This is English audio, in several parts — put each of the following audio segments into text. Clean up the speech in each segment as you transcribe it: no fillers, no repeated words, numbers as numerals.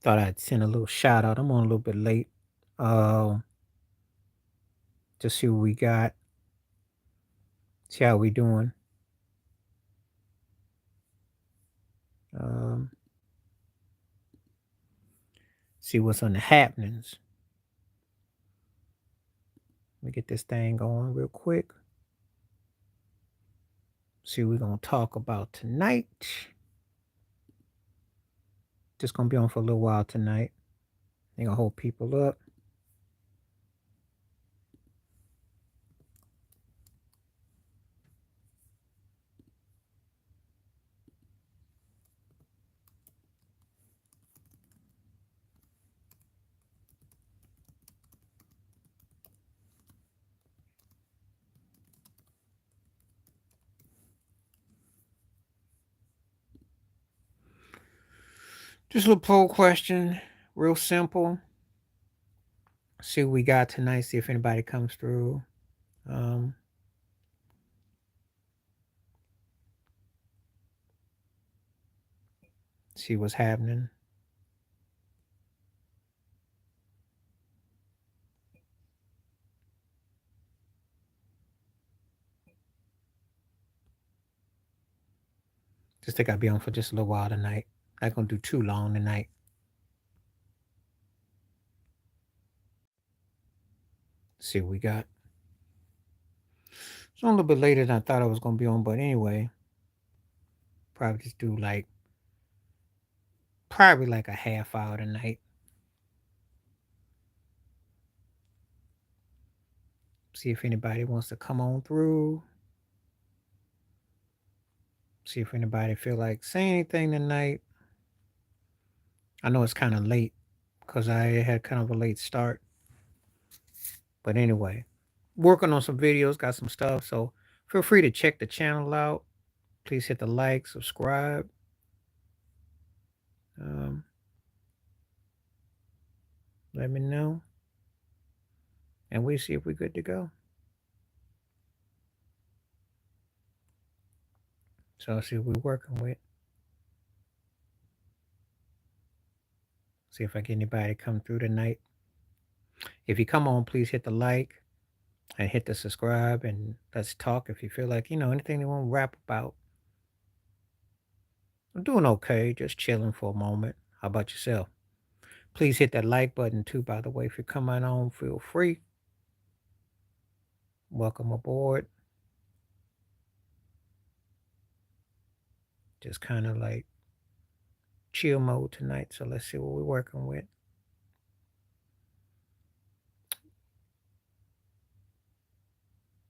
Thought I'd send a little shout out. I'm on a little bit late. Um, to see what we got. See how we doing. Um, see what's on the happenings. Let me get this thing going real quick. See what we're gonna talk about tonight. Just gonna be on for a little while tonight. Ain't gonna hold people up. Just a little poll question, real simple. See what we got tonight. See if anybody comes through. Um, see what's happening. Just think I'll be on for just a little while tonight. Not gonna do too long tonight. See what we got. It's on a little bit later than I thought I was gonna be on, but anyway, probably just do probably like a half hour tonight. See if anybody wants to come on through. See if anybody feel like saying anything tonight. I know it's kind of late because I had kind of a late start. But anyway, working on some videos, got some stuff. So feel free to check the channel out. Please hit the like, subscribe. Um, let me know. And we see if we're good to go. So I'll see what we're working with. See if I get anybody to come through tonight. If you come on, please hit the like and hit the subscribe and let's talk if you feel like, anything you want to rap about. I'm doing okay, just chilling for a moment. How about yourself? Please hit that like button too, by the way. If you're coming on, feel free. Welcome aboard. Just kind of like chill mode tonight. So let's see what we're working with.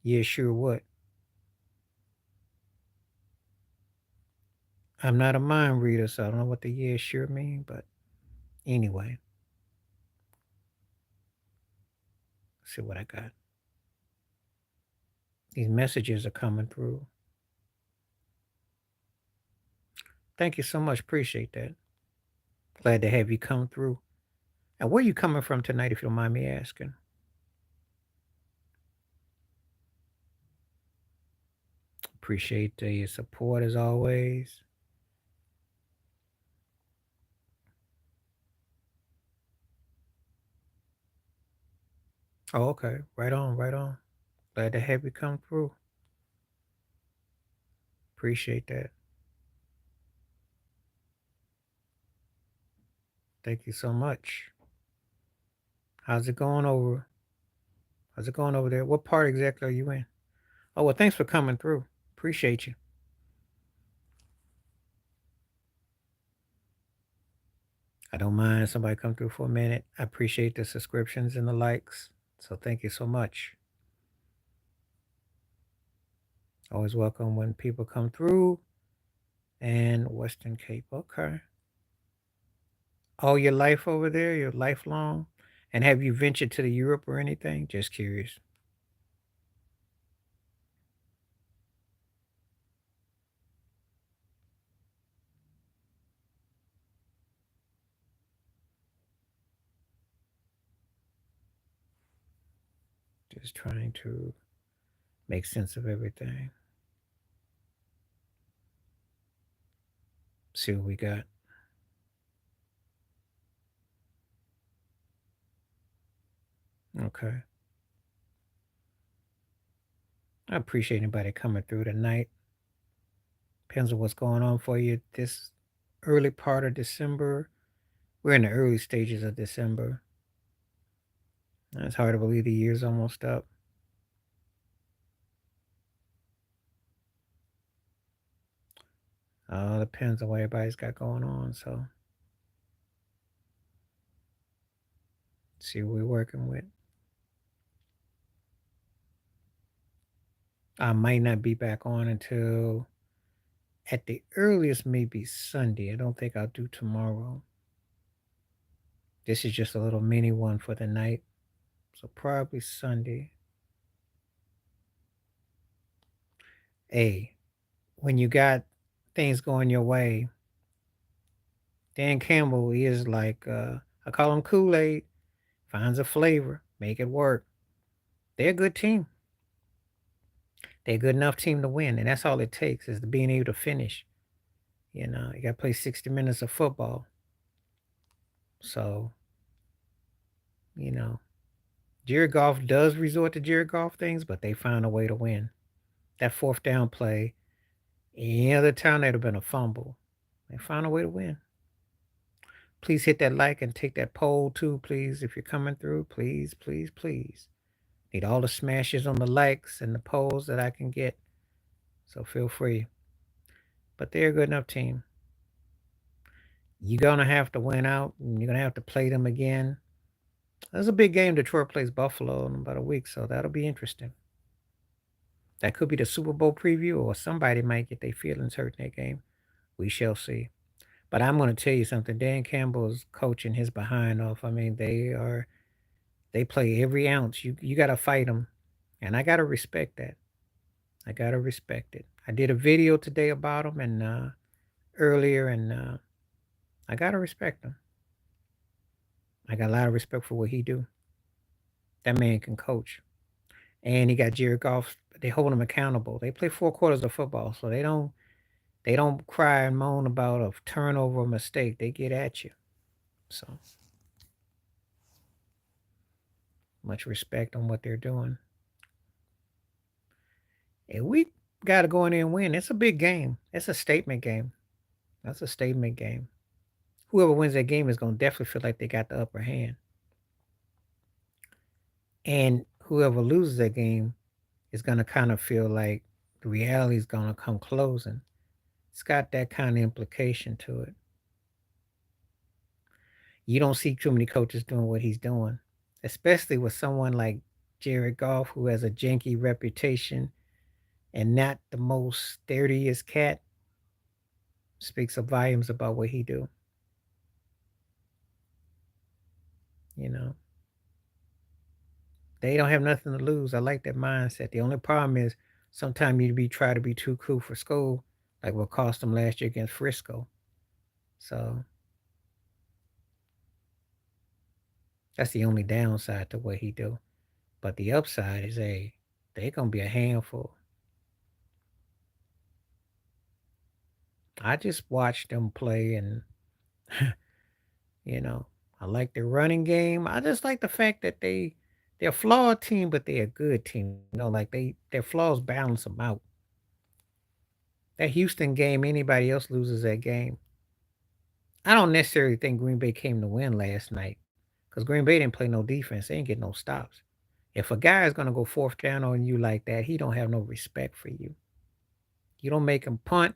Yeah, sure what? I'm not a mind reader, so I don't know what the yeah sure mean, but anyway. Let's see what I got. These messages are coming through. Thank you so much. Appreciate that. Glad to have you come through. And where are you coming from tonight, if you don't mind me asking? Appreciate the support as always. Oh, okay. Right on, right on. Glad to have you come through. Appreciate that. Thank you so much. How's it going over? How's it going over there? What part exactly are you in? Oh, well, thanks for coming through. Appreciate you. I don't mind somebody come through for a minute. I appreciate the subscriptions and the likes. So thank you so much. Always welcome when people come through. And Western Cape. Okay. All your life over there, your lifelong? And have you ventured to the Europe or anything? Just curious. Just trying to make sense of everything. See what we got. Okay. I appreciate anybody coming through tonight. Depends on what's going on for you this early part of December. We're in the early stages of December. It's hard to believe the year's almost up. Depends on what everybody's got going on. So, see what we're working with. I might not be back on until at the earliest, maybe Sunday. I don't think I'll do tomorrow. This is just a little mini one for the night. So, probably Sunday. Hey, when you got things going your way, Dan Campbell is like, I call him Kool Aid, finds a flavor, make it work. They're a good team. They're a good enough team to win, and that's all it takes is to being able to finish. You got to play 60 minutes of football. So, you know, Jared Goff does resort to Jared Goff things, but they found a way to win. That fourth down play, any other time that'd have been a fumble. They found a way to win. Please hit that like and take that poll too, please. If you're coming through, please, please, please. Need all the smashes on the likes and the polls that I can get. So feel free. But they're a good enough team. You're going to have to win out. And you're going to have to play them again. There's a big game. Detroit plays Buffalo in about a week, so that'll be interesting. That could be the Super Bowl preview, or somebody might get their feelings hurt in that game. We shall see. But I'm going to tell you something. Dan Campbell's coaching his behind off. I mean, they play every ounce. You got to fight them, and I got to respect that. I got to respect it. I did a video today about him and earlier, and I got to respect him. I got a lot of respect for what he do. That man can coach. And he got Jared Goff. They hold him accountable. They play 4 quarters of football, so they don't cry and moan about a turnover or mistake. They get at you. So much respect on what they're doing. And we got to go in there and win. It's a big game. It's a statement game. That's a statement game. Whoever wins that game is going to definitely feel like they got the upper hand. And whoever loses that game is going to kind of feel like the reality is going to come closing. It's got that kind of implication to it. You don't see too many coaches doing what he's doing, especially with someone like Jared Goff, who has a janky reputation and not the most sturdiest cat. Speaks of volumes about what he do. You know, they don't have nothing to lose. I like that mindset. The only problem is sometimes you try to be too cool for school, like what cost them last year against Frisco. So that's the only downside to what he do. But the upside is they gonna be a handful. I just watched them play and you know, I like their running game. I just like the fact that they're a flawed team, but they're a good team. Like their flaws balance them out. That Houston game, anybody else loses that game. I don't necessarily think Green Bay came to win last night because Green Bay didn't play no defense. They ain't get no stops. If a guy is gonna go fourth down on you like that, he don't have no respect for you. You don't make him punt.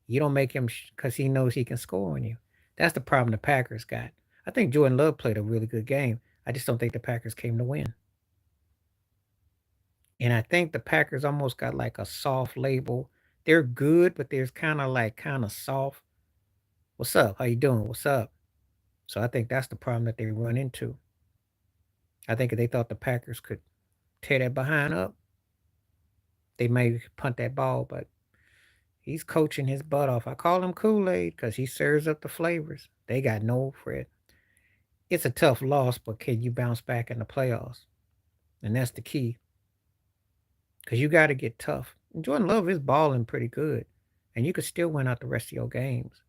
You don't make him because he knows he can score on you. That's the problem the Packers got. I think Jordan Love played a really good game. I just don't think the Packers came to win. And I think the Packers almost got like a soft label. They're good, but there's kind of soft. What's up? How you doing? What's up? So I think that's the problem that they run into. I think if they thought the Packers could tear that behind up, they may punt that ball, but he's coaching his butt off. I call him Kool-Aid because he serves up the flavors. They got no Fred. It's a tough loss, but can you bounce back in the playoffs? And that's the key. Because you got to get tough. And Jordan Love is balling pretty good. And you could still win out the rest of your games.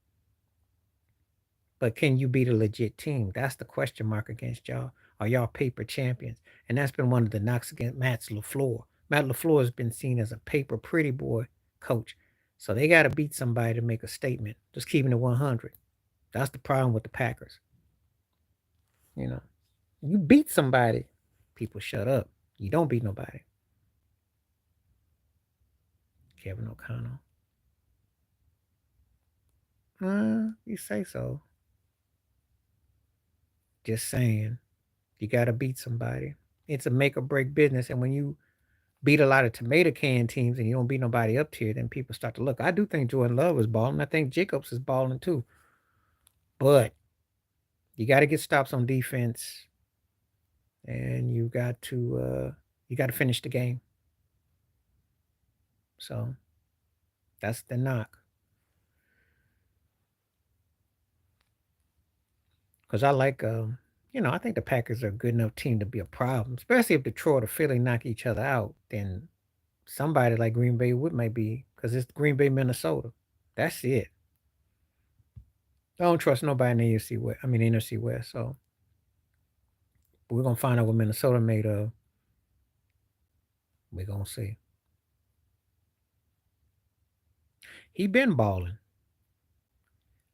But can you beat a legit team? That's the question mark against y'all. Are y'all paper champions? And that's been one of the knocks against Matt LaFleur. Matt LaFleur has been seen as a paper pretty boy coach. So they got to beat somebody to make a statement. Just keeping it 100. That's the problem with the Packers. You know, you beat somebody, people shut up. You don't beat nobody. Kevin O'Connell. You say so. Just saying. You got to beat somebody. It's a make or break business. And when you beat a lot of tomato can teams and you don't beat nobody up tier, then people start to look. I do think Jordan Love is balling. I think Jacobs is balling too. But you got to get stops on defense, and you got to finish the game. So that's the knock. Because I like, I think the Packers are a good enough team to be a problem, especially if Detroit or Philly knock each other out. Then somebody like Green Bay would might be because it's Green Bay, Minnesota. That's it. I don't trust nobody in the AFC West. I mean NFC West. So we're gonna find out what Minnesota made of. We're gonna see. He been balling.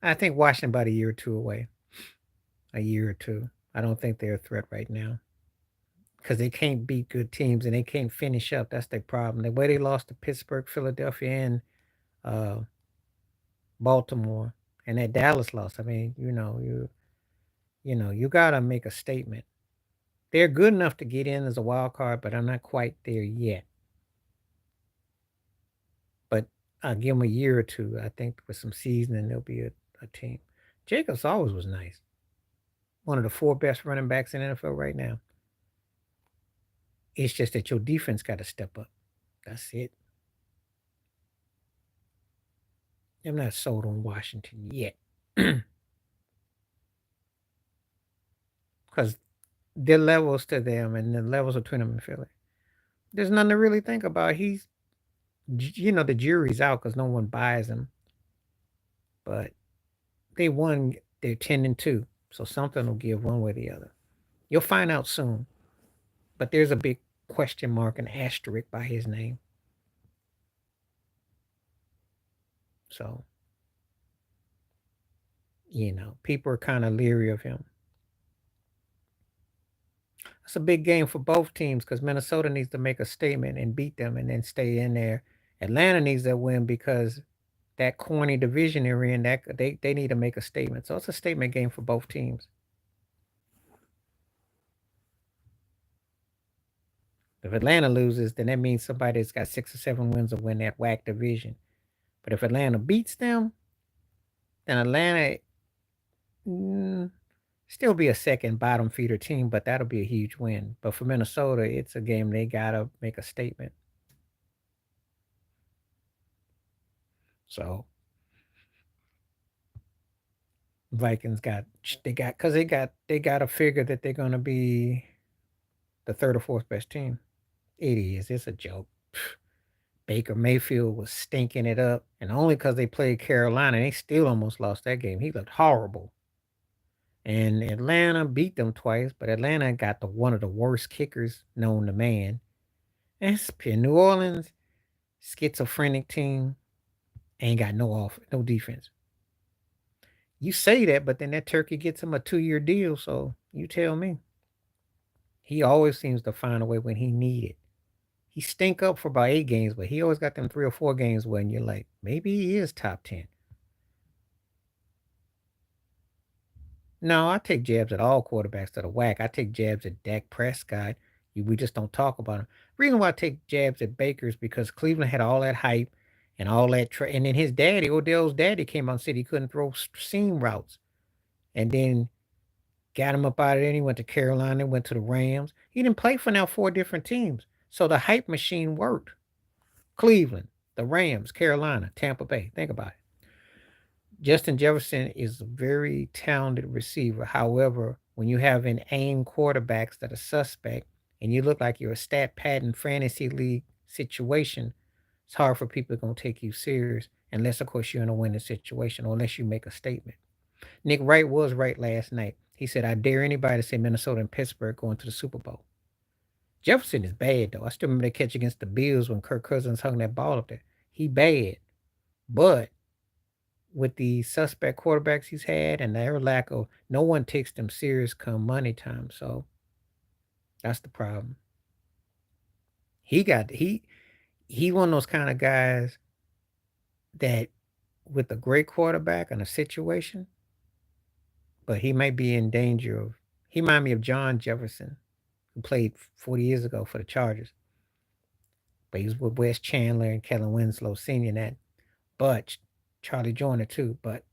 I think Washington about a year or two away. A year or two. I don't think they're a threat right now because they can't beat good teams and they can't finish up. That's their problem. The way they lost to Pittsburgh, Philadelphia, and uh, Baltimore, and that Dallas loss. I mean, you gotta make a statement. They're good enough to get in as a wild card, but I'm not quite there yet. But I'll give them a year or two. I think with some seasoning, they'll be a team. Jacobs always was nice. One of the four best running backs in NFL right now. It's just that your defense got to step up. That's it. I'm not sold on Washington yet. Because there are levels to them and the levels between them and Philly. There's nothing to really think about. The jury's out because no one buys him. But they won. They're 10-2, so something will give one way or the other. You'll find out soon. But there's a big question mark and asterisk by his name. So, people are kind of leery of him. It's a big game for both teams because Minnesota needs to make a statement and beat them and then stay in there. Atlanta needs that win because that corny division they're in, that they need to make a statement. So it's a statement game for both teams. If Atlanta loses, then that means somebody that's got 6 or 7 wins will win that whack division. But if Atlanta beats them, then Atlanta still be a second bottom feeder team, but that'll be a huge win. But for Minnesota, it's a game they gotta make a statement. So Vikings they got to figure that they're gonna be the third or fourth best team. It is. It's a joke. Baker Mayfield was stinking it up, and only because they played Carolina, they still almost lost that game. He looked horrible. And Atlanta beat them twice, but Atlanta got one of the worst kickers known to man. And New Orleans, schizophrenic team, ain't got no defense. You say that, but then that turkey gets him a 2-year deal, so you tell me. He always seems to find a way when he need it. He stink up for about 8 games, but he always got them 3 or 4 games when you're like, maybe he is top 10. No, I take jabs at all quarterbacks that are whack. I take jabs at Dak Prescott. We just don't talk about him. Reason why I take jabs at Baker is because Cleveland had all that hype and all that, and then his daddy, Odell's daddy, came out and said he couldn't throw seam routes, and then got him up out of there. And he went to Carolina, went to the Rams. He didn't play for now 4 different teams, so the hype machine worked. Cleveland, the Rams, Carolina, Tampa Bay. Think about it. Justin Jefferson is a very talented receiver. However, when you have an aim quarterbacks that are suspect and you look like you're a stat pattern fantasy league situation, it's hard for people to take you serious unless, of course, you're in a winning situation or unless you make a statement. Nick Wright was right last night. He said, I dare anybody to say Minnesota and Pittsburgh going to the Super Bowl. Jefferson is bad, though. I still remember that catch against the Bills when Kirk Cousins hung that ball up there. He bad. But with the suspect quarterbacks he's had and their lack of, no one takes them serious come money time. So that's the problem. He got, he one of those kind of guys that with a great quarterback and a situation, but he might be in danger of, he remind me of John Jefferson, who played 40 years ago for the Chargers. But he was with Wes Chandler and Kellen Winslow Sr. and that. But Charlie Joyner too. But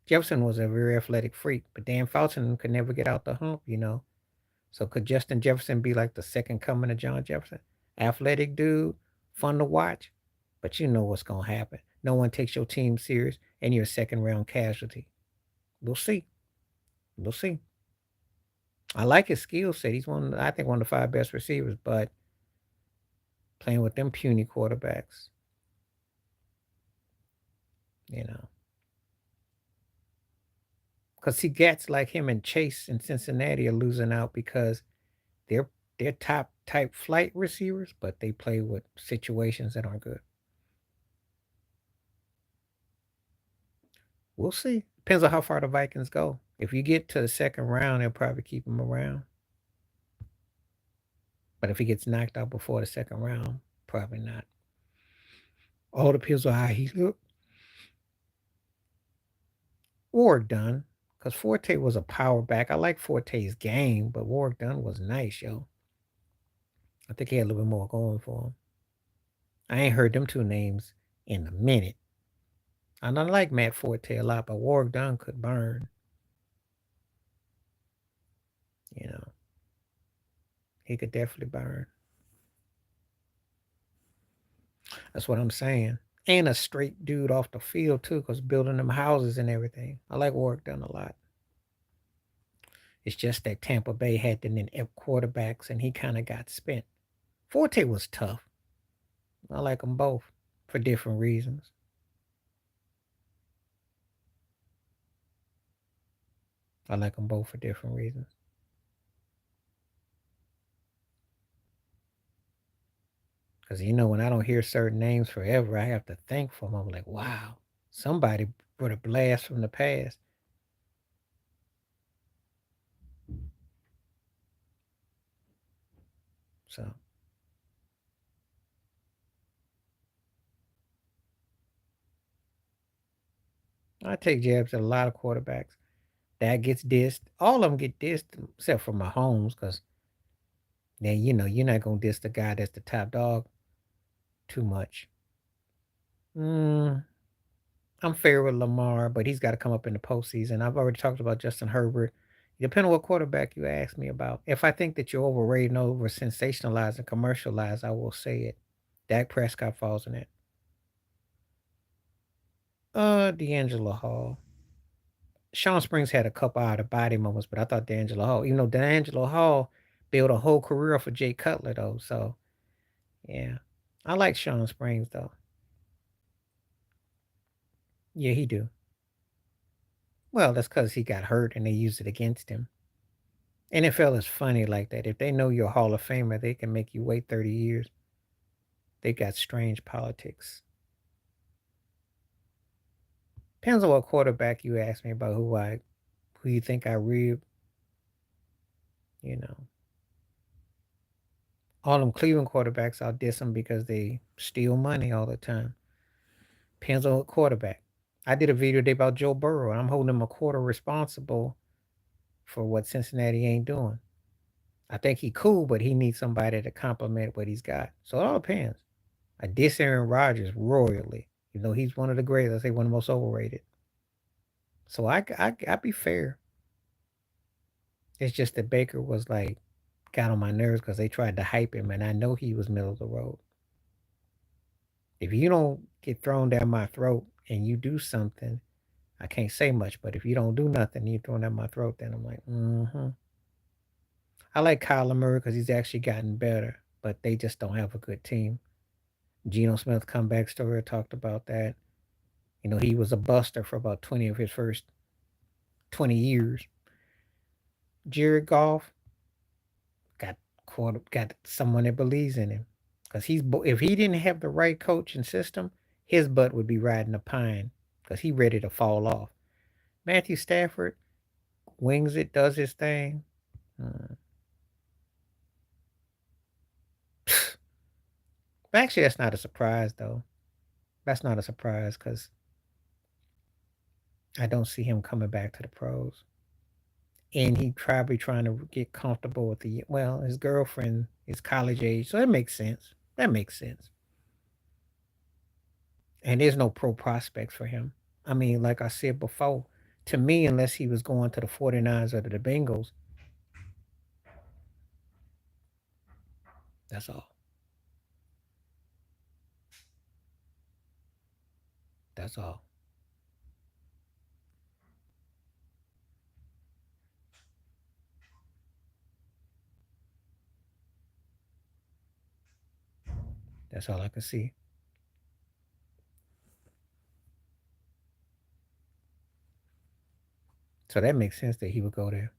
Jefferson was a very athletic freak. But Dan Foughton could never get out the hump. So could Justin Jefferson be like the second coming of John Jefferson? Athletic dude, fun to watch, but you know what's gonna happen. No one takes your team serious, and you're a second round casualty. We'll see. We'll see. I like his skill set. He's I think, one of the five best receivers, but playing with them puny quarterbacks, you know. Because he gets like him and Chase in Cincinnati are losing out because they're they're top type flight receivers, but they play with situations that aren't good. We'll see. Depends on how far the Vikings go. If you get to the second round, they'll probably keep him around. But if he gets knocked out before the second round, probably not. All depends on how he look or done. Because Forte was a power back. I like Forte's game, but Warwick Dunn was nice, yo. I think he had a little bit more going for him. I ain't heard them two names in a minute. And I like Matt Forte a lot, but Warwick Dunn could burn. You know, he could definitely burn. That's what I'm saying. And a straight dude off the field too, because building them houses and everything. I like Warwick Dunn a lot. It's just that Tampa Bay had the inept quarterbacks, and he kind of got spent. Forte was tough. I like them both for different reasons. I like them both for different reasons. Because when I don't hear certain names forever, I have to think for them. I'm like, wow, somebody brought a blast from the past. So I take jabs at a lot of quarterbacks. That gets dissed. All of them get dissed except for Mahomes, because then you're not gonna diss the guy that's the top dog too much. Mm, I'm fair with Lamar, but he's got to come up in the postseason. I've already talked about Justin Herbert. Depending on what quarterback you ask me about. If I think that you're overrated and over sensationalized and commercialized, I will say it. Dak Prescott falls in it. D'Angelo Hall. Sean Springs had a couple out of body moments, but I thought D'Angelo Hall, D'Angelo Hall built a whole career for Jay Cutler though. So yeah. I like Sean Springs though. Yeah, he do. Well, that's because he got hurt and they used it against him. NFL is funny like that. If they know you're a Hall of Famer, they can make you wait 30 years. They got strange politics. Depends on what quarterback you ask me about who you think I read, you know. All them Cleveland quarterbacks, I'll diss them because they steal money all the time. Depends on what quarterback. I did a video today about Joe Burrow, and I'm holding him a quarter responsible for what Cincinnati ain't doing. I think he cool, but he needs somebody to complement what he's got. So it all depends. I diss Aaron Rodgers royally. He's one of the greatest. I say one of the most overrated. So I be fair. It's just that Baker was like got on my nerves because they tried to hype him, and I know he was middle of the road. If you don't get thrown down my throat and you do something, I can't say much. But if you don't do nothing, and you thrown down my throat, then I'm like, mm-hmm. I like Kyler Murray because he's actually gotten better, but they just don't have a good team. Geno Smith comeback story, I talked about that. He was a buster for about 20 of his first 20 years. Jared Goff got got someone that believes in him. Cause if he didn't have the right coach and system, his butt would be riding a pine. Cause he ready to fall off. Matthew Stafford wings it, does his thing. Uh, Actually, that's not a surprise though. That's not a surprise because I don't see him coming back to the pros. And he probably trying to get comfortable with his girlfriend is college age, so that makes sense. That makes sense. And there's no pro prospects for him. I mean, like I said before, to me, unless he was going to the 49ers or the Bengals, that's all. That's all. That's all I can see. So that makes sense that he would go there.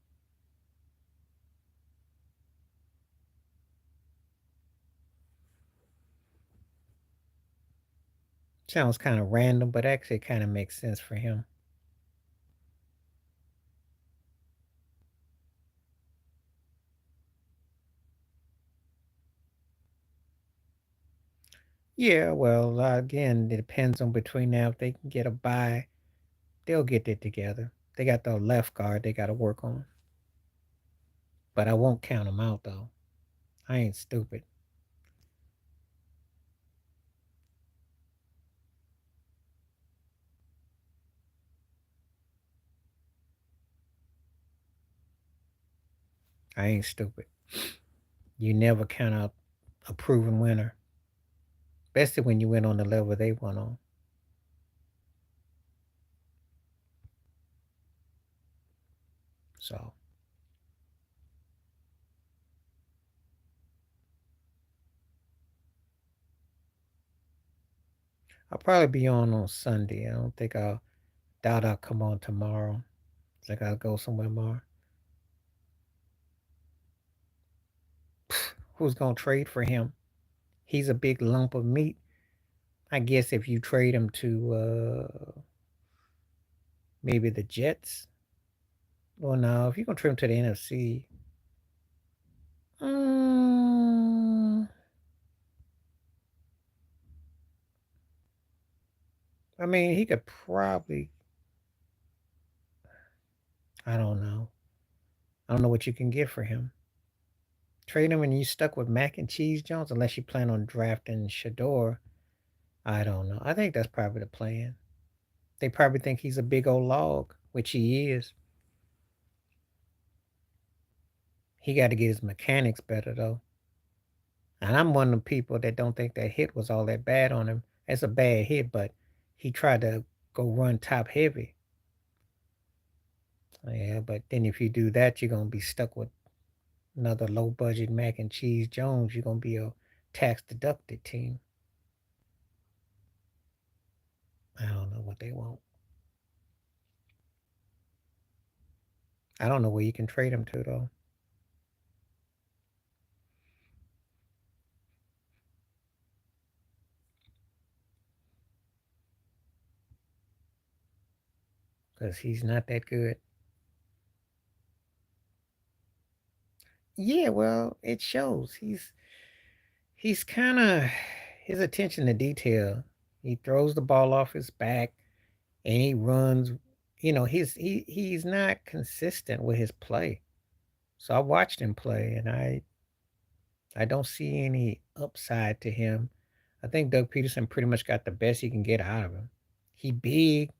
Sounds kind of random, but actually it kind of makes sense for him. Yeah, well, again, it depends on between now. If they can get a bye, they'll get it together. They got the left guard they got to work on. But I won't count them out, though. I ain't stupid. I ain't stupid. You never count out a proven winner, especially when you win on the level they won on. So I'll probably be on Sunday. I don't think I'll doubt I'll come on tomorrow. I think I'll go somewhere more. Who's gonna trade for him? He's a big lump of meat. I guess if you trade him to maybe the Jets. Well, no, if you're gonna trade him to the NFC, um, I mean, he could probably. I don't know. I don't know what you can get for him. Trade him and you stuck with Mac and Cheese Jones, unless you plan on drafting Shador. I don't know. I think that's probably the plan. They probably think he's a big old log, which he is. He got to get his mechanics better though. And I'm one of the people that don't think that hit was all that bad on him. It's a bad hit, but he tried to go run top heavy. Yeah, but then if you do that, you're gonna be stuck with another low budget Mac and Cheese Jones. You're gonna be a tax deducted team. I don't know what they want. I don't know where you can trade him to though, because he's not that good. Yeah, well, it shows. He's kind of his attention to detail. He throws the ball off his back and he runs. He's not consistent with his play. So I watched him play, and I don't see any upside to him. I think Doug Peterson pretty much got the best he can get out of him. He big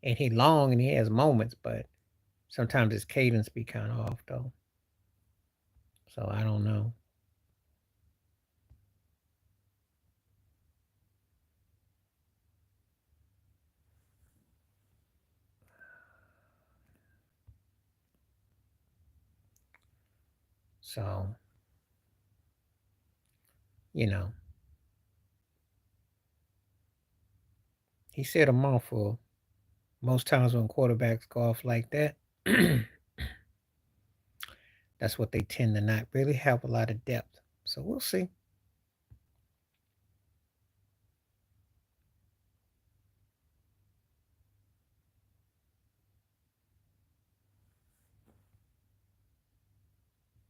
and he long and he has moments, but sometimes his cadence be kind of off though. So I don't know. So you know, he said a mouthful. Most times when quarterbacks go off like that, That's what they tend to not really have a lot of depth. So we'll see.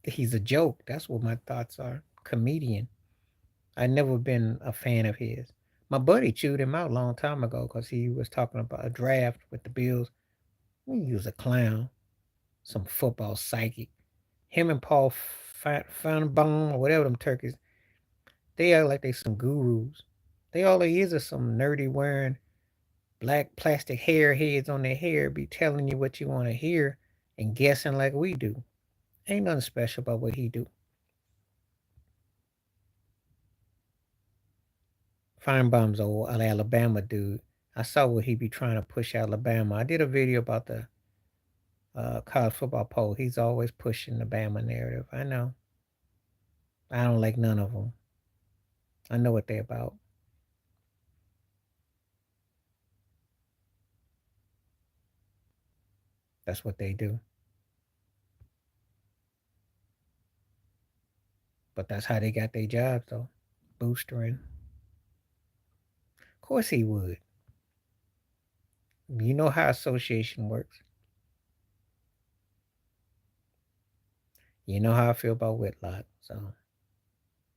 He's a joke. That's what my thoughts are. Comedian. I never been a fan of his. My buddy chewed him out a long time ago because he was talking about a draft with the Bills. He was a clown, some football psychic. Him and Paul Feinbaum or whatever them turkeys, they act like they some gurus. They all they is some nerdy wearing black plastic hair heads on their hair, be telling you what you want to hear and guessing like we do. Ain't nothing special about what he do. Feinbaum's old Alabama dude. I saw what he be trying to push Alabama. I did a video about the college football poll. He's always pushing the Bama narrative. I know. I don't like none of them. I know what they about. That's what they do. But that's how they got their jobs, though. Boostering. Of course he would. You know how association works. You know how I feel about Whitlock. So,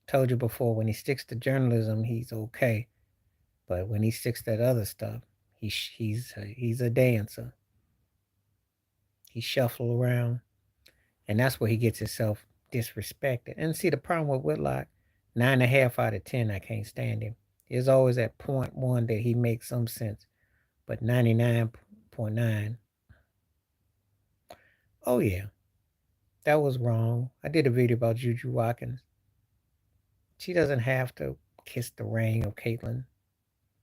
told you before, when he sticks to journalism, he's okay. But when he sticks to that other stuff, he's a dancer. He shuffle around, and that's where he gets himself disrespected. And see, the problem with Whitlock, 9.5 out of 10, I can't stand him. There's always that point one that he makes some sense, but 99.9, oh yeah, that was wrong. I did a video about Juju Watkins. She doesn't have to kiss the ring of Caitlyn.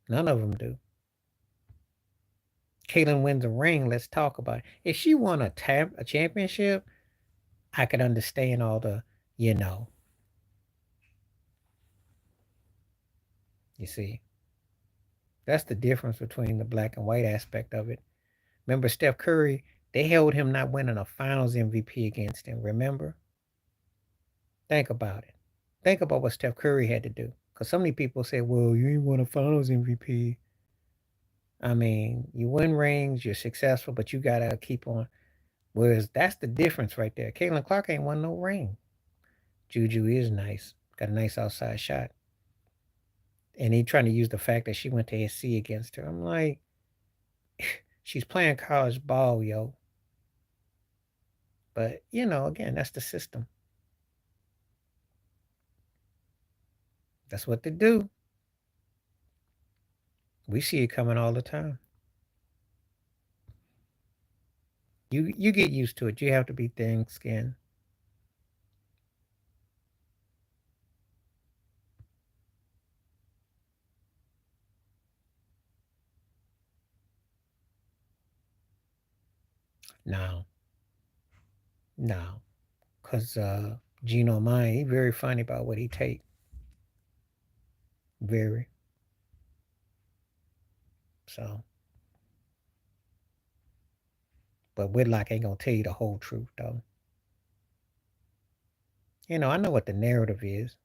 None of them do. Caitlyn wins a ring. Let's talk about it. If she won a championship, I could understand all the, you know, you see. That's the difference between the black and white aspect of it. Remember Steph Curry? They held him not winning a finals MVP against him. Remember? Think about it. Think about what Steph Curry had to do. Because so many people say, well, you ain't won a finals MVP. I mean, you win rings, you're successful, but you got to keep on. Whereas that's the difference right there. Caitlin Clark ain't won no ring. Juju is nice. Got a nice outside shot. And he trying to use the fact that she went to SC against her. I'm like, she's playing college ball, yo. But, you know, again, that's the system. That's what they do. We see it coming all the time. You get used to it. You have to be thin skinned. No, no. Because Gino Mine, he very funny about what he take. Very. So, but Whitlock ain't gonna tell you the whole truth though. You know, I know what the narrative is.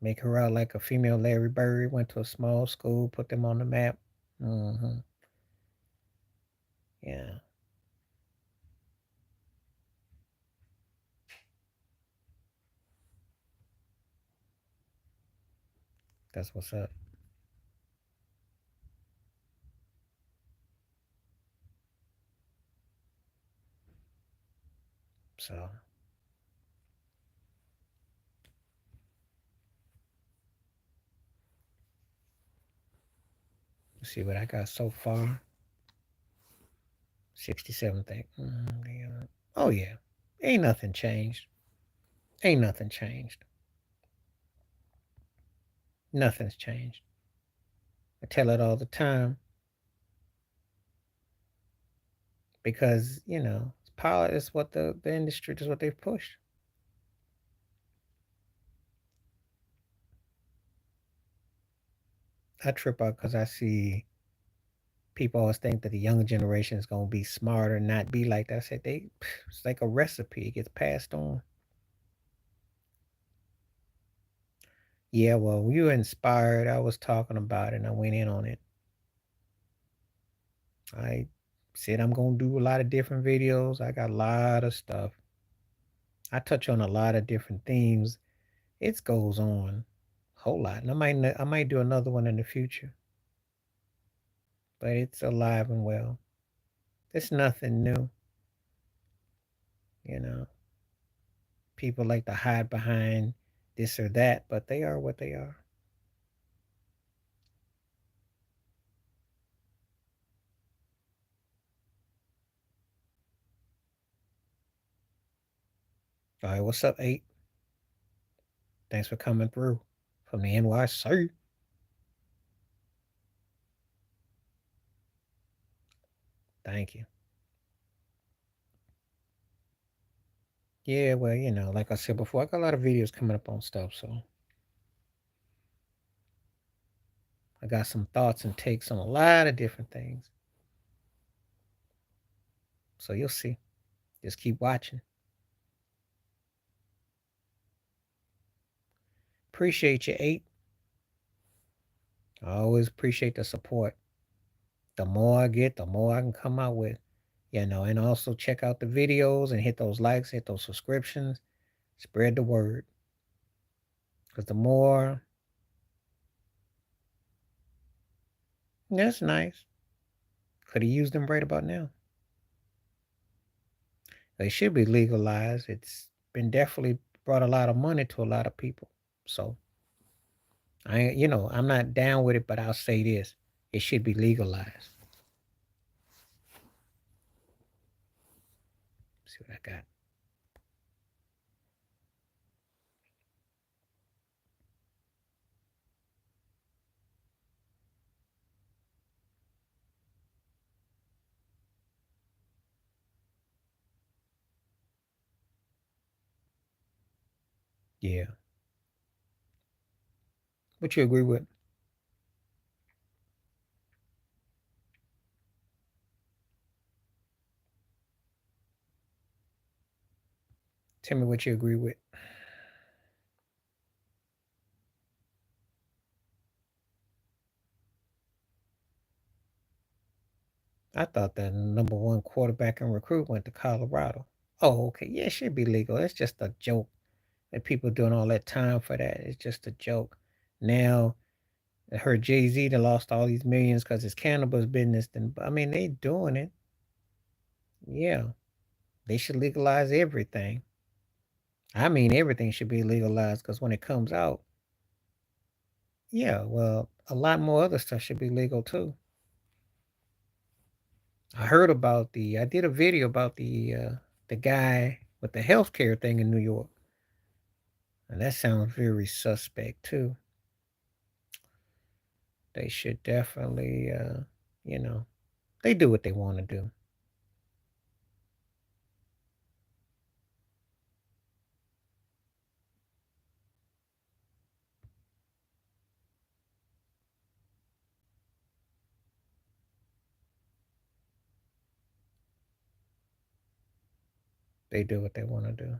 Make her out like a female Larry Bird, went to a small school, put them on the map. Mm-hmm. Yeah, that's what's up. So, let's see what I got so far. 67 thing. Yeah. Oh, yeah. Ain't nothing changed. Ain't nothing changed. Nothing's changed. I tell it all the time because, you know, power is what the industry is what they've pushed. I trip out because I see People always think that the younger generation is gonna be smarter and not be like that. I said it's like a recipe. It gets passed on. Yeah, well, you were inspired. I was talking about it and I went in on it. I said I'm gonna do a lot of different videos. I got a lot of stuff. I touch on a lot of different themes. It goes on a whole lot. And I might do another one in the future. But it's alive and well. It's nothing new, you know. People like to hide behind this or that, but they are what they are. All right, what's up, 8? Thanks for coming through from the NYC. Thank you. Yeah, well, like I said before, I got a lot of videos coming up on stuff, so I got some thoughts and takes on a lot of different things. So you'll see. Just keep watching. Appreciate you, 8. I always appreciate the support. The more I get, the more I can come out with. And also check out the videos and hit those likes, hit those subscriptions, spread the word. Because the more, that's nice. Could have used them right about now. They should be legalized. It's been definitely brought a lot of money to a lot of people. So I'm not down with it, but I'll say this: it should be legalized. Let's see what I got. Yeah. What you agree with? Tell me what you agree with. I thought the number one quarterback and recruit went to Colorado. Oh, okay. Yeah, it should be legal. It's just a joke that people doing all that time for that. It's just a joke. Now, I heard Jay-Z that lost all these millions because it's cannabis business. Then, I mean, they doing it. Yeah, they should legalize everything. I mean, everything should be legalized because when it comes out, yeah, well, a lot more other stuff should be legal too. I did a video about the guy with the healthcare thing in New York, and that sounds very suspect too. They should definitely, you know, they do what they want to do. They do what they want to do.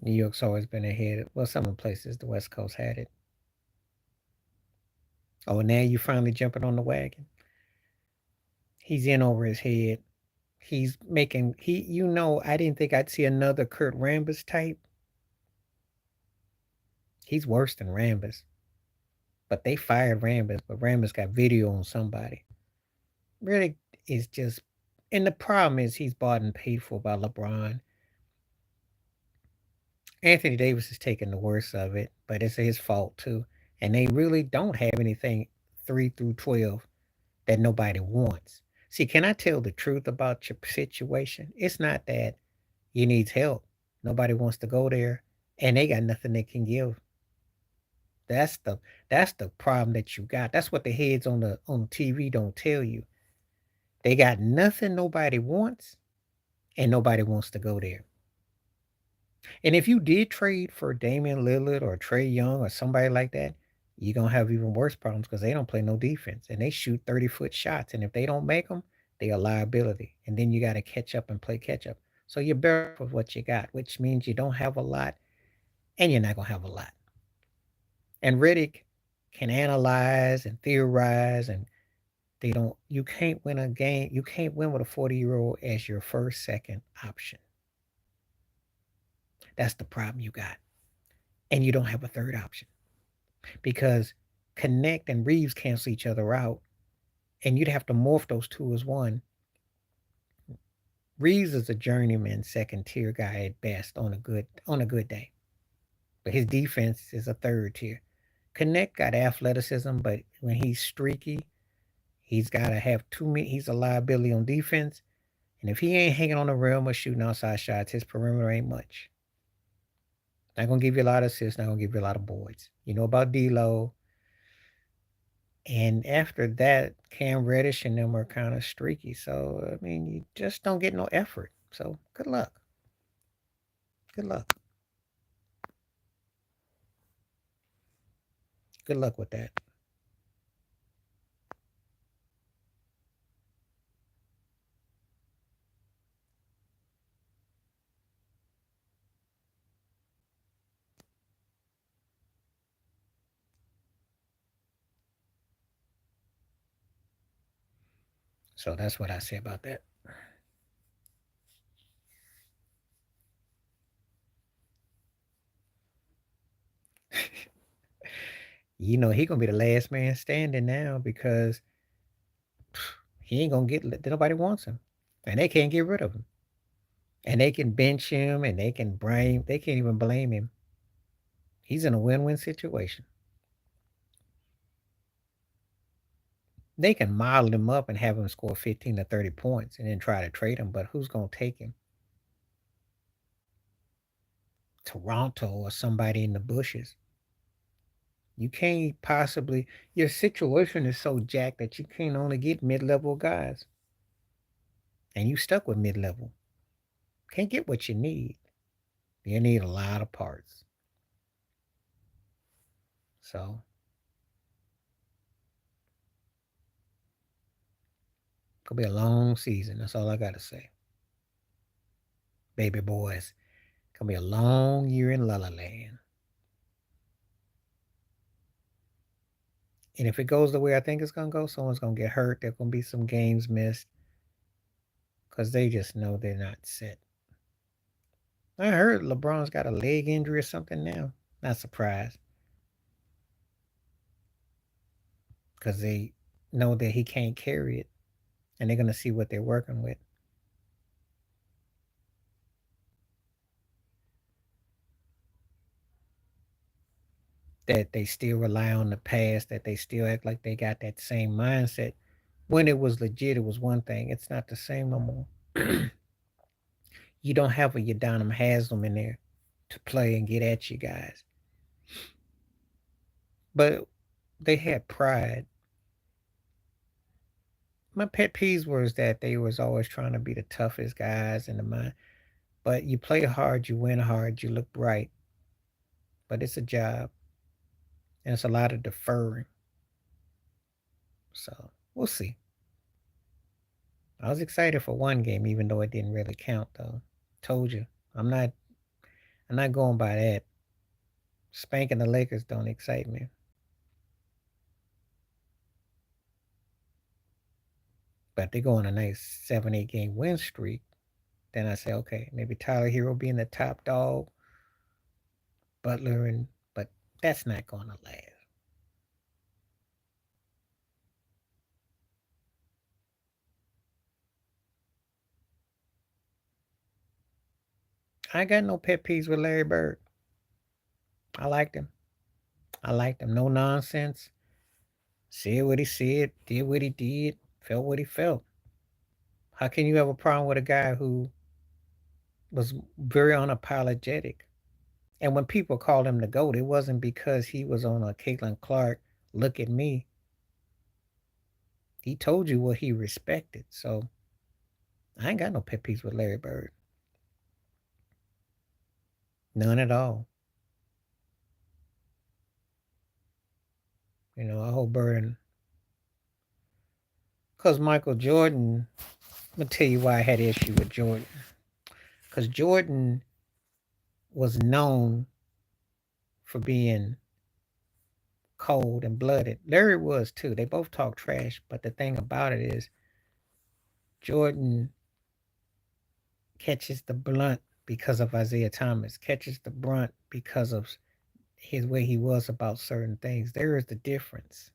New York's always been ahead. Well, some places the West Coast had it. Oh, now you finally jumping on the wagon. He's in over his head. He's making I didn't think I'd see another Kurt Rambis type. He's worse than Rambis. But they fired Rambis, but Rambis got video on somebody. Really is just and the problem is he's bought and paid for by LeBron. Anthony Davis is taking the worst of it, but it's his fault too. And they really don't have anything 3 through 12 that nobody wants. See, can I tell the truth about your situation? It's not that you need help. Nobody wants to go there, and they got nothing they can give. That's the that's the problem that you got. That's what the heads on TV don't tell you. They got nothing nobody wants, and nobody wants to go there. And if you did trade for Damian Lillard or Trey Young or somebody like that, you're going to have even worse problems because they don't play no defense and they shoot 30-foot shots. And if they don't make them, they're a liability. And then you got to catch up and play catch up. So you're better with what you got, which means you don't have a lot and you're not going to have a lot. And Riddick can analyze and theorize, and you can't win a game. You can't win with a 40-year-old as your first, second option. That's the problem you got. And you don't have a third option because Connect and Reeves cancel each other out, and you'd have to morph those two as one. Reeves is a journeyman second tier guy at best on a good day. But his defense is a third tier. Connect got athleticism, but when he's streaky, he's gotta have too many he's a liability on defense. And if he ain't hanging on the rim or shooting outside shots, his perimeter ain't much. Not gonna give you a lot of assists, not gonna give you a lot of boards. You know about D'Lo. And after that, Cam Reddish and them are kind of streaky. So I mean, you just don't get no effort. So good luck. Good luck. Good luck with that. So that's what I say about that. You know he gonna be the last man standing now because he ain't gonna get nobody wants him, and they can't get rid of him, and they can bench him, and they can't even blame him. He's in a win-win situation. They can model him up and have him score 15 to 30 points, and then try to trade him. But who's gonna take him? Toronto or somebody in the bushes. You can't possibly. Your situation is so jacked that you can't only get mid-level guys, and you stuck with mid-level. Can't get what you need. You need a lot of parts. So could be a long season. That's all I gotta say. Baby boys, gonna be a long year in La La Land. And if it goes the way I think it's gonna go, someone's gonna get hurt. There's gonna be some games missed because they just know they're not set. I heard LeBron's got a leg injury or something now. Not surprised because they know that he can't carry it, and they're gonna see what they're working with. That they still rely on the past, that they still act like they got that same mindset. When it was legit, it was one thing. It's not the same no more. You don't have a Yadonam Haslam in there to play and get at you guys. But they had pride. My pet peeves was that they was always trying to be the toughest guys in the mind. But you play hard, you win hard, you look bright. But it's a job. And it's a lot of deferring. So we'll see. I was excited for one game, even though it didn't really count though. Told you. I'm not I'm not going by that. Spanking the Lakers don't excite me. But if they go on a nice 7, 8 game win streak, then I say, okay, maybe Tyler Hero being the top dog, Butler, and but that's not going to last. I got no pet peeves with Larry Bird. I liked him. I liked him. No nonsense. Said what he said, did what he did, felt what he felt. How can you have a problem with a guy who was very unapologetic? And when people called him the GOAT, it wasn't because he was on a Caitlin Clark, look at me. He told you what he respected. So I ain't got no pet peeves with Larry Bird. None at all. I hope Burden, because Michael Jordan, I'm going to tell you why I had an issue with Jordan. Because Jordan was known for being cold and blooded. Larry was too. They both talk trash, but the thing about it is Jordan catches the blunt because of Isaiah Thomas, catches the brunt because of his way he was about certain things. There is the difference.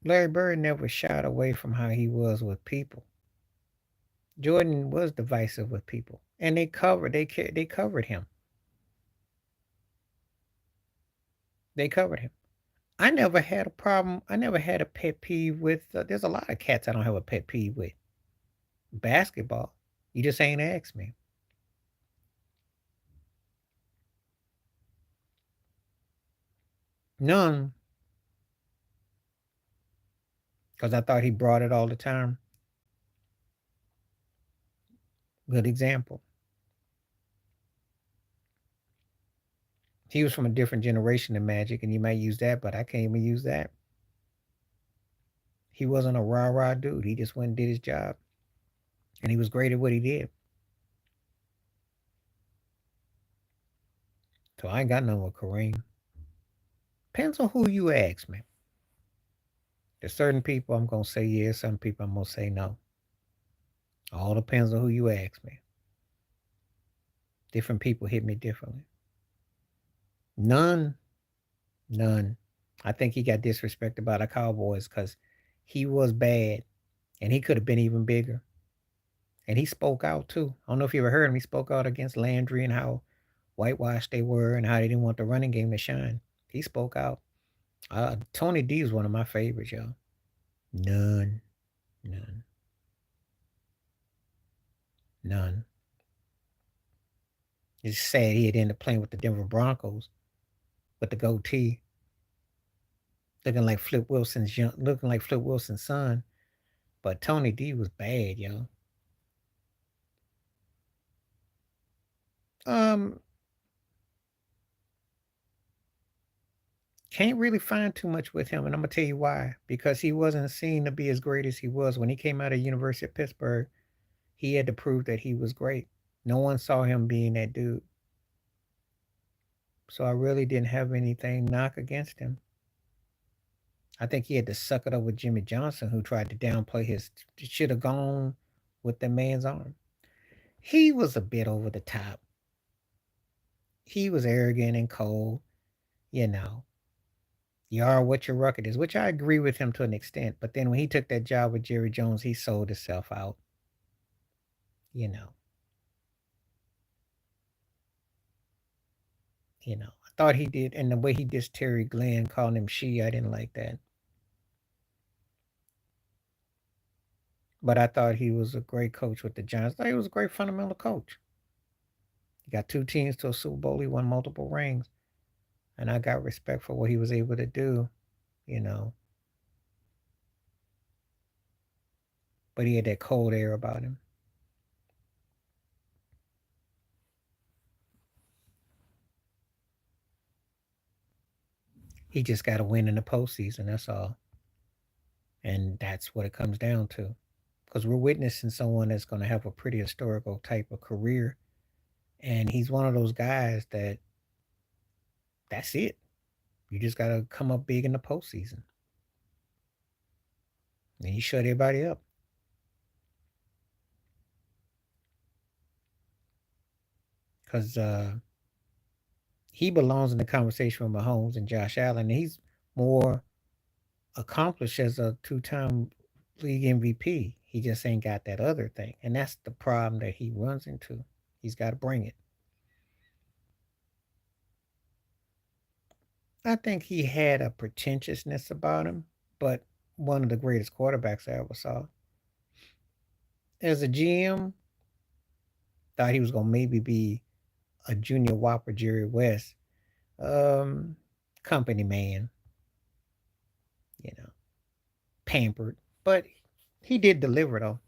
Larry Bird never shied away from how he was with people. Jordan was divisive with people, and they covered him. They covered him. I never had a problem. I never had a pet peeve with. There's a lot of cats I don't have a pet peeve with. Basketball. You just ain't asked me. None, because I thought he brought it all the time. Good example. He was from a different generation than Magic, and you might use that, but I can't even use that. He wasn't a rah rah dude. He just went and did his job, and he was great at what he did. So I ain't got nothing with Kareem. Depends on who you ask me. There's certain people I'm gonna say yes, some people I'm gonna say no. All depends on who you ask me. Different people hit me differently. None, none. I think he got disrespected by the Cowboys because he was bad, and he could have been even bigger. And he spoke out too. I don't know if you ever heard him. He spoke out against Landry and how whitewashed they were and how they didn't want the running game to shine. He spoke out. Tony D is one of my favorites, y'all. None, none, none. It's sad he had ended up playing with the Denver Broncos with the goatee, looking like Flip Wilson's son. But Tony D was bad, yo. Um, can't really find too much with him, and I'm gonna tell you why. Because he wasn't seen to be as great as he was when he came out of University of Pittsburgh. He had to prove that he was great. No one saw him being that dude. So I really didn't have anything knock against him. I think he had to suck it up with Jimmy Johnson, who tried to downplay his should have gone with the man's arm. He was a bit over the top. He was arrogant and cold, you know. You are what your record is, which I agree with him to an extent. But then when he took that job with Jerry Jones, he sold himself out, you know. I thought he did, and the way he dissed Terry Glenn, calling him she, I didn't like that. But I thought he was a great coach with the Giants. I thought he was a great fundamental coach. He got two teams to a Super Bowl. He won multiple rings. And I got respect for what he was able to do, you know. But he had that cold air about him. He just got to win in the postseason. That's all. And that's what it comes down to. Because we're witnessing someone that's going to have a pretty historical type of career. And he's one of those guys that's it. You just got to come up big in the postseason. And he shut everybody up. Because he belongs in the conversation with Mahomes and Josh Allen. And he's more accomplished as a two-time league MVP. He just ain't got that other thing. And that's the problem that he runs into. He's got to bring it. I think he had a pretentiousness about him, but one of the greatest quarterbacks I ever saw. As a GM, thought he was gonna maybe be a junior whopper Jerry West. Um, company man, you know, pampered. But he did deliver though.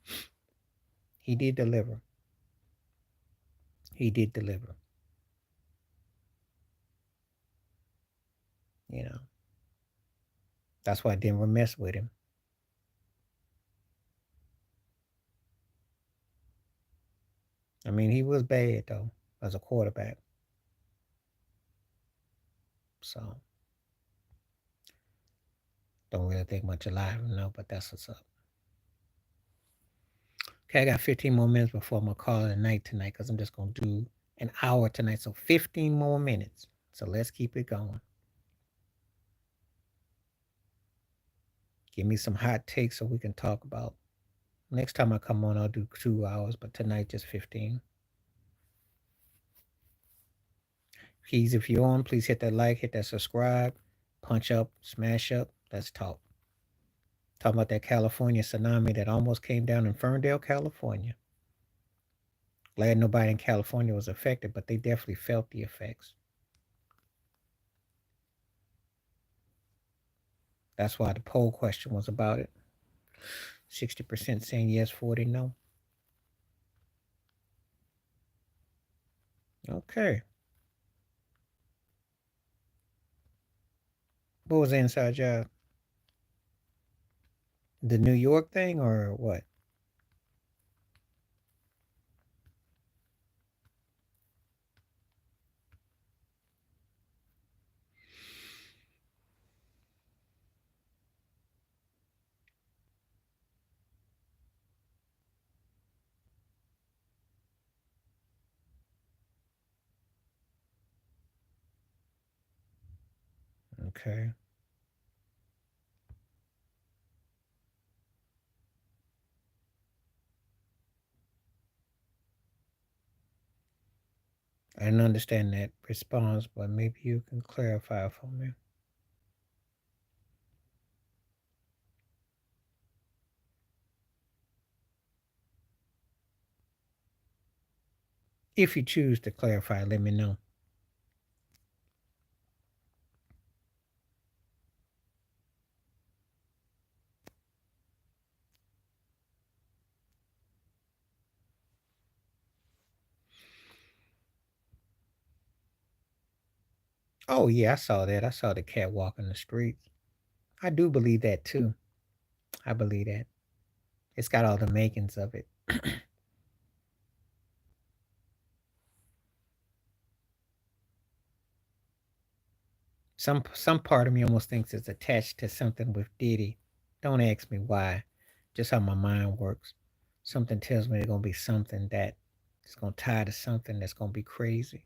He did deliver. He did deliver. You know, that's why I didn't mess with him. I mean, he was bad though as a quarterback. So don't really think much of him, no, but that's what's up. Okay, I got 15 more minutes before I'm gonna call it a night tonight because I'm just gonna do an hour tonight. So 15 more minutes. So let's keep it going. Give me some hot takes so we can talk about. Next time I come on, I'll do 2 hours, but tonight just 15. Keys, if you're on, please hit that like, hit that subscribe, punch up, smash up. Let's talk. Talking about that California tsunami that almost came down in Ferndale, California. Glad nobody in California was affected, but they definitely felt the effects. That's why the poll question was about it. 60% saying yes, 40 no. Okay. What was the inside job? The New York thing or what? Okay. I didn't understand that response, but maybe you can clarify for me. If you choose to clarify, let me know. Oh, yeah, I saw that. I saw the cat walking the streets. I do believe that too. I believe that. It's got all the makings of it. Some part of me almost thinks it's attached to something with Diddy. Don't ask me why. Just how my mind works. Something tells me there's gonna be something that is gonna tie to something that's gonna be crazy.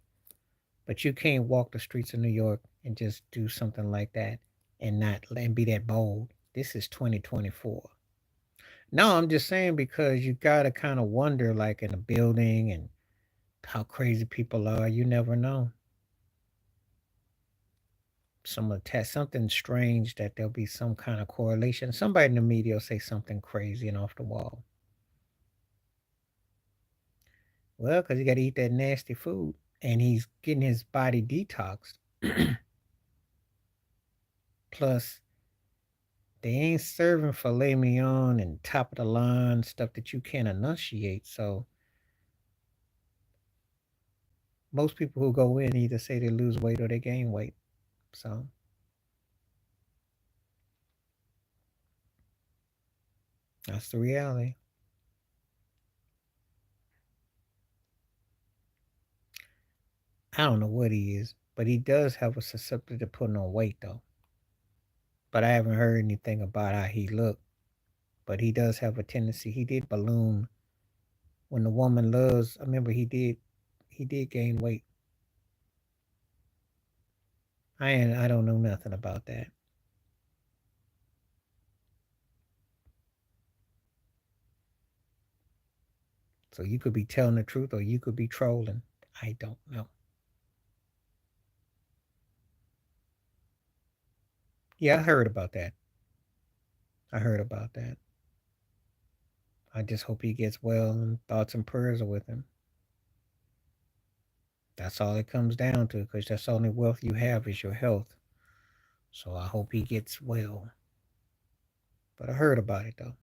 But you can't walk the streets of New York and just do something like that and not and be that bold. This is 2024. No, I'm just saying because you gotta kind of wonder, like in a building and how crazy people are. You never know. Some test something strange that there'll be some kind of correlation. Somebody in the media will say something crazy and off the wall. Well, because he got to eat that nasty food and he's getting his body detoxed. Plus, they ain't serving filet mignon and top of the line stuff that you can't enunciate. So most people who go in either say they lose weight or they gain weight. So that's the reality. I don't know what he is, but he does have a susceptibility to putting on weight though. But I haven't heard anything about how he looked. But he does have a tendency. He did balloon when the woman loves. I remember he did gain weight. I don't know nothing about that. So you could be telling the truth or you could be trolling. I don't know. Yeah, I heard about that. I heard about that. I just hope he gets well and thoughts and prayers are with him. That's all it comes down to because that's the only wealth you have is your health. So I hope he gets well. But I heard about it though.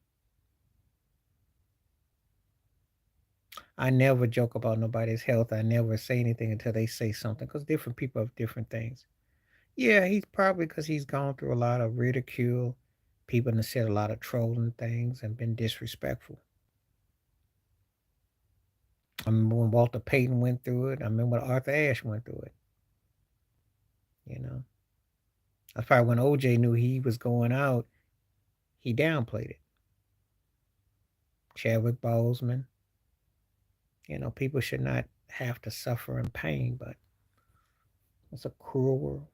I never joke about nobody's health. I never say anything until they say something because different people have different things. Yeah, he's probably because he's gone through a lot of ridicule. People have said a lot of trolling things and been disrespectful. I remember when Walter Payton went through it. I remember when Arthur Ashe went through it. You know, that's probably when OJ knew he was going out. He downplayed it. Chadwick Boseman. People should not have to suffer in pain, but it's a cruel world.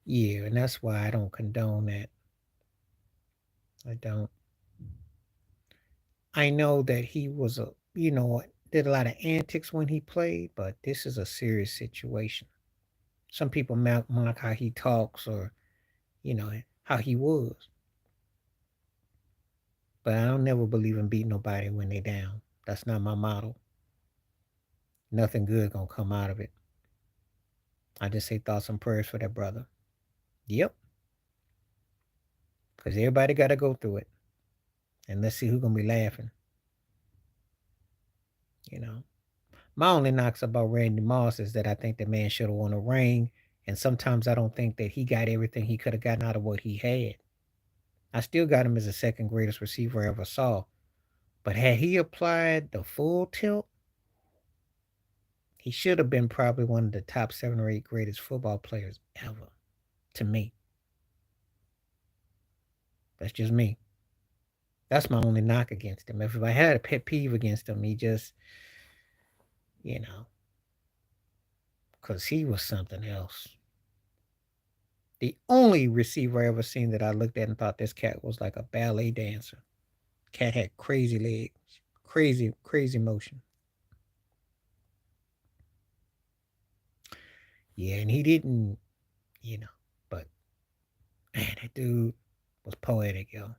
Yeah, and that's why I don't condone that. I don't. I know that he was did a lot of antics when he played, but this is a serious situation. Some people mock how he talks or, how he was. But I don't never believe in beating nobody when they down. That's not my motto. Nothing good gonna come out of it. I just say thoughts and prayers for that brother. Yep. Because everybody got to go through it. And let's see who's going to be laughing. You know, my only knocks about Randy Moss is that I think the man should have won a ring. And sometimes I don't think that he got everything he could have gotten out of what he had. I still got him as the second greatest receiver I ever saw. But had he applied the full tilt, he should have been probably one of the top 7 or 8 greatest football players ever. To me. That's just me. That's my only knock against him. If I had a pet peeve against him, he just, you know, because he was something else. The only receiver I ever seen that I looked at and thought this cat was like a ballet dancer. Cat had crazy legs, crazy, crazy motion. Yeah, and he didn't, you know, but man, that dude was poetic, yo.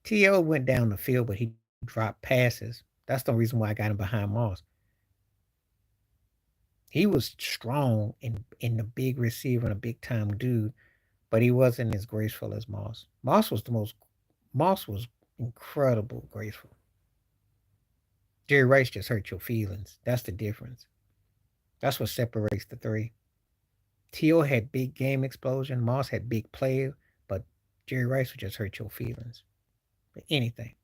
T.O. went down the field, but he dropped passes. That's the reason why I got him behind Moss. He was strong in the big receiver and a big time dude, but he wasn't as graceful as Moss. Moss was incredible graceful. Jerry Rice just hurt your feelings. That's the difference. That's what separates the three. T.O. had big game explosion. Moss had big play, but Jerry Rice would just hurt your feelings. But anything.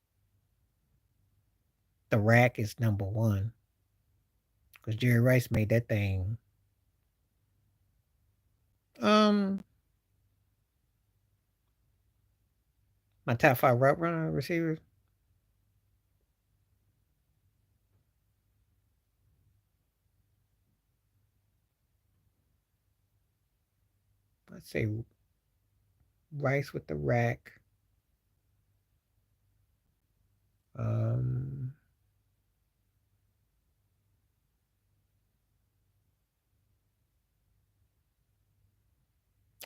The rack is number one because Jerry Rice made that thing. Um, my top 5 route runner receivers. Let's say Rice with the rack. Um,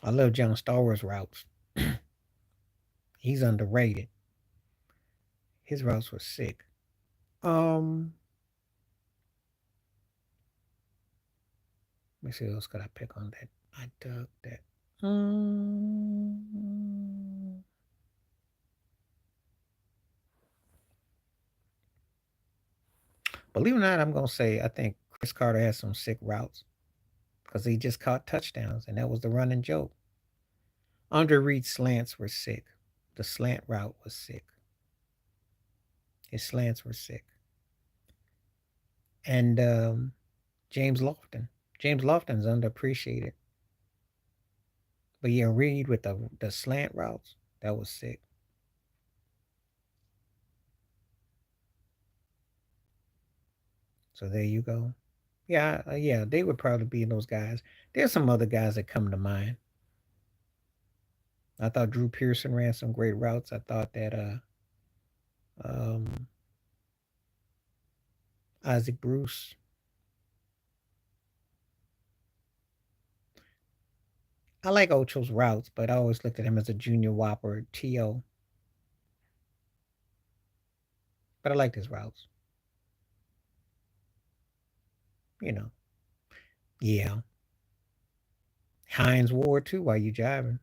I love John Star Wars routes. He's underrated. His routes were sick. Um, Let me see what else could I pick on that. I dug that. Um, Believe it or not, I'm gonna say I think Chris Carter has some sick routes because he just caught touchdowns, and that was the running joke. Andre Reed's slants were sick. The slant route was sick. His slants were sick. And James Lofton. James Lofton's underappreciated. But yeah, Reed with the slant routes, that was sick. So there you go. Yeah, yeah, they would probably be those guys. There's some other guys that come to mind. I thought Drew Pearson ran some great routes. I thought that um, Isaac Bruce. I like Ocho's routes, but I always looked at him as a junior whopper, T.O. But I liked his routes. you know, yeah. Heinz Ward too while you driving,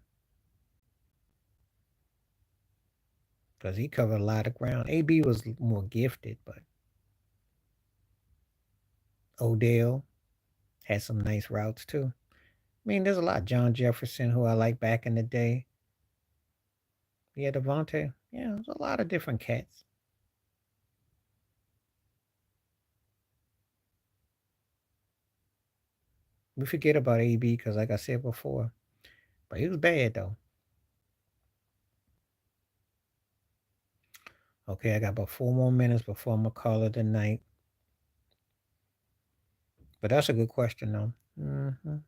because he covered a lot of ground. AB was more gifted, but Odell had some nice routes too. I mean, there's a lot. John Jefferson, who I like back in the day. Yeah, Devontae. Yeah, there's a lot of different cats. We forget about AB because, like I said before, but he was bad though. Okay, I got about 4 more minutes before I'm gonna call it a night. But that's a good question though.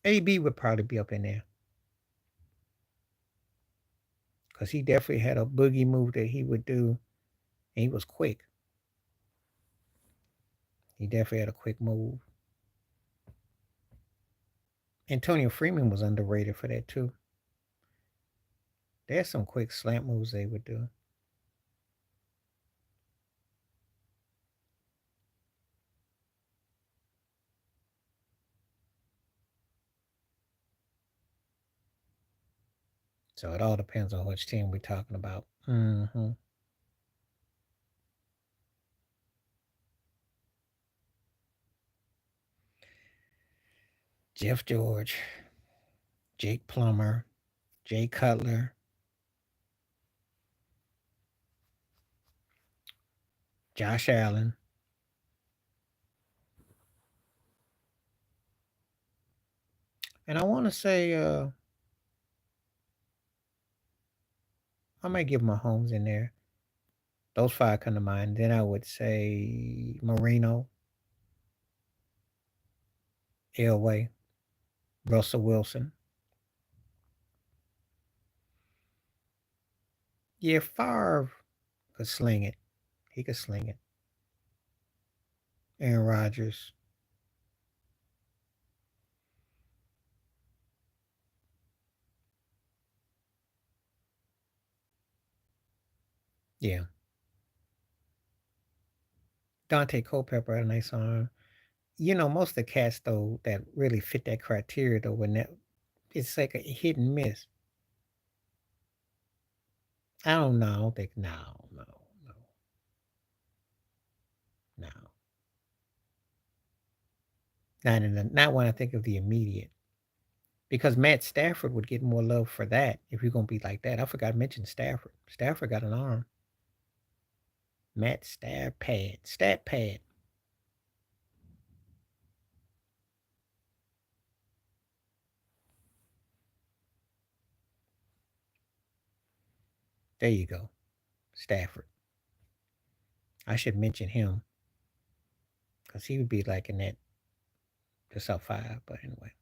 AB would probably be up in there because he definitely had a boogie move that he would do, and he was quick. He definitely had a quick move. Antonio Freeman was underrated for that too. There's some quick slant moves they would do. So it all depends on which team we're talking about. Jeff George, Jake Plummer, Jay Cutler, Josh Allen. And I want to say, I might give Mahomes in there. Those five come to mind. Then I would say Marino, Elway, Russell Wilson. Yeah, Favre could sling it. He could sling it. Aaron Rodgers. Yeah. Dante Culpepper had a nice arm. Most of the cats though that really fit that criteria though, when that it's like a hit and miss. I don't know. I don't think no. Not when I think of the immediate. Because Matt Stafford would get more love for that if you're gonna be like that. I forgot to mention Stafford. Stafford got an arm. Matt Stafford. Stat pad. There you go. Stafford. I should mention him because he would be like in that the top five. But anyway.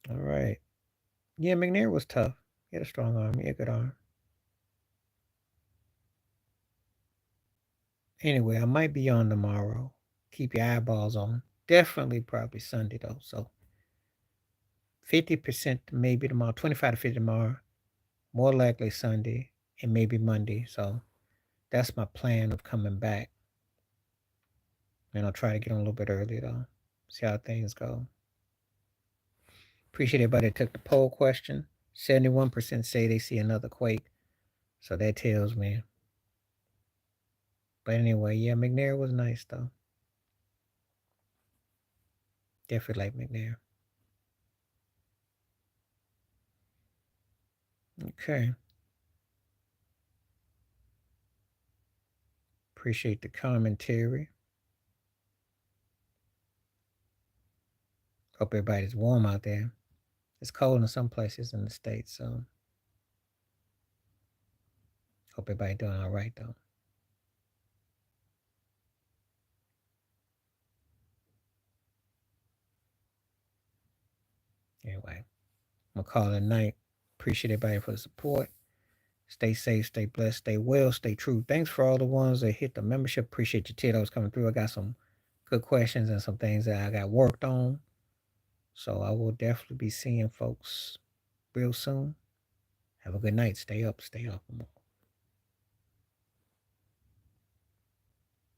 All right. Yeah, McNair was tough. He had a strong arm. He had a good arm. Anyway, I might be on tomorrow. Keep your eyeballs on. Definitely probably Sunday though. So 50% maybe tomorrow, 25 to 50 tomorrow, more likely Sunday, and maybe Monday. So that's my plan of coming back. And I'll try to get on a little bit early though. See how things go. Appreciate everybody that took the poll question. 71% say they see another quake. So that tells me. But anyway, yeah, McNair was nice though. Definitely like McNair. Okay. Appreciate the commentary. Hope everybody's warm out there. It's cold in some places in the States, so hope everybody doing all right though. Anyway, I'm gonna call it a night. Appreciate everybody for the support. Stay safe, stay blessed, stay well, stay true. Thanks for all the ones that hit the membership. Appreciate your titles coming through. I got some good questions and some things that I got worked on. So I will definitely be seeing folks real soon. Have a good night. Stay up. Stay up.